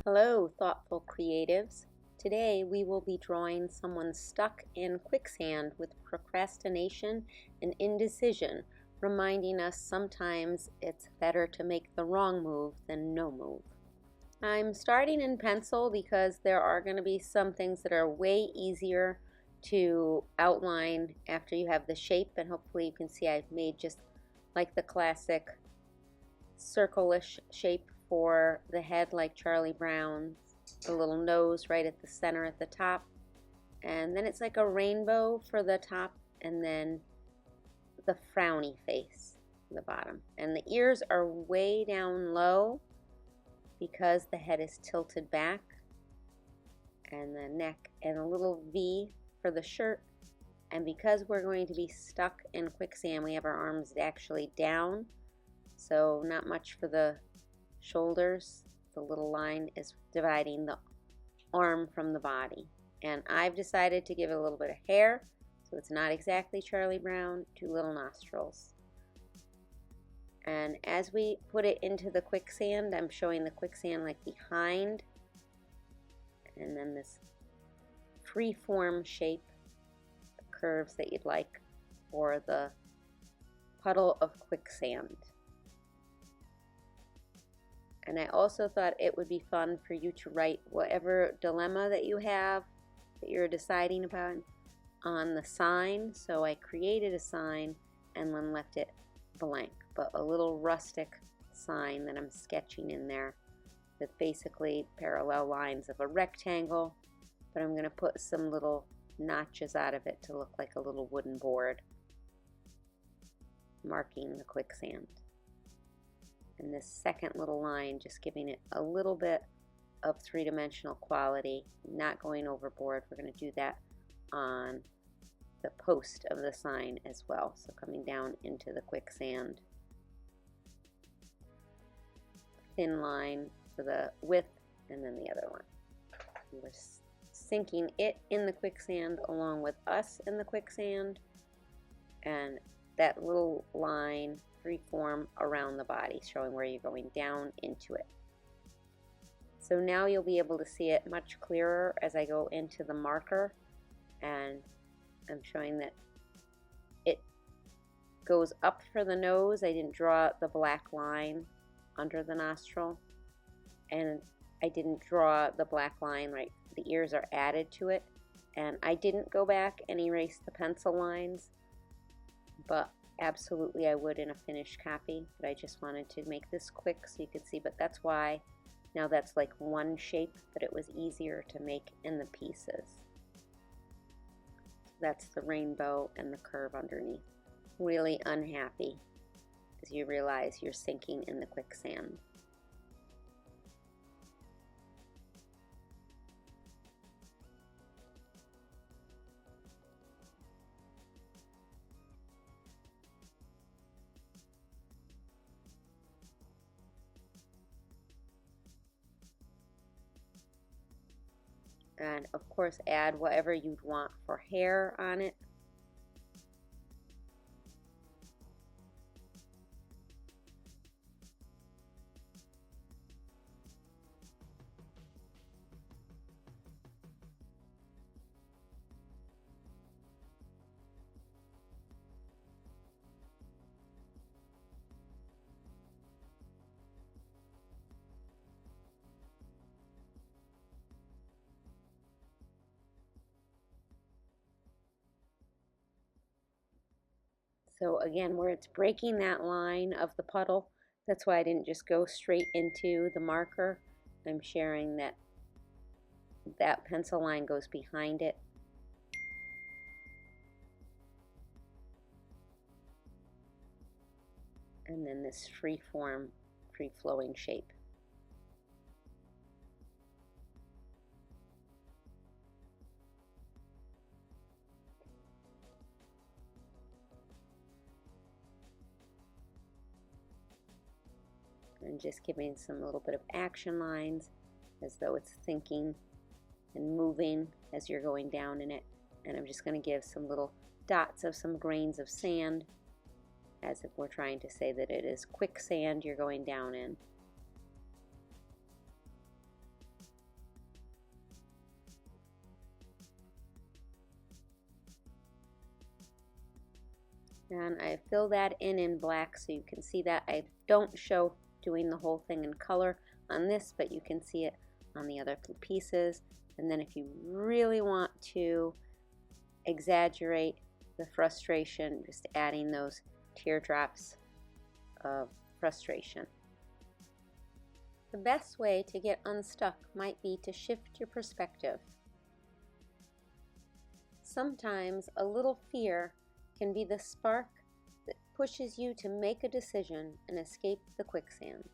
Hello, thoughtful creatives. Today we will be drawing someone stuck in quicksand with procrastination and indecision, reminding us sometimes it's better to make the wrong move than no move. I'm starting in pencil because there are going to be some things that are way easier to outline after you have the shape, and hopefully you can see I've made just like the classic circle-ish shape for the head like Charlie Brown's, the little nose right at the center at the top, and then it's like a rainbow for the top, and then the frowny face at the bottom. And the ears are way down low because the head is tilted back, and the neck and a little V for the shirt. And because we're going to be stuck in quicksand, we have our arms actually down, so not much for the shoulders. The little line is dividing the arm from the body. And I've decided to give it a little bit of hair, so it's not exactly Charlie Brown. 2 little nostrils. And as we put it into the quicksand, I'm showing the quicksand like behind, and then this free form shape, the curves that you'd like for the puddle of quicksand. And I also thought it would be fun for you to write whatever dilemma that you have that you're deciding about on the sign. So I created a sign and then left it blank, but a little rustic sign that I'm sketching in there with basically parallel lines of a rectangle, but I'm going to put some little notches out of it to look like a little wooden board marking the quicksand. And this second little line, just giving it a little bit of three-dimensional quality, not going overboard. We're going to do that on the post of the sign as well. So coming down into the quicksand. Thin line for the width, and then the other one. We're sinking it in the quicksand along with us in the quicksand, and that little line freeform around the body, showing where you're going down into it. So now you'll be able to see it much clearer as I go into the marker, and I'm showing that it goes up for the nose. I didn't draw the black line under the nostril, and I didn't draw the black line right. The ears are added to it, and I didn't go back and erase the pencil lines, but absolutely I would in a finished copy. But I just wanted to make this quick so you could see. But that's why now that's like one shape, but it was easier to make in the pieces. That's the rainbow and the curve underneath. Really unhappy as you realize you're sinking in the quicksand. And of course add whatever you'd want for hair on it. So again, where it's breaking that line of the puddle, that's why I didn't just go straight into the marker. I'm sharing that that pencil line goes behind it. And then this free-form, free-flowing shape. And just giving some little bit of action lines as though it's thinking and moving as you're going down in it. And I'm just going to give some little dots of some grains of sand as if we're trying to say that it is quicksand you're going down in. And I fill that in black so you can see that. I don't show doing the whole thing in color on this, but you can see it on the other two pieces. And then if you really want to exaggerate the frustration, just adding those teardrops of frustration. The best way to get unstuck might be to shift your perspective. Sometimes a little fear can be the spark that pushes you to make a decision and escape the quicksand.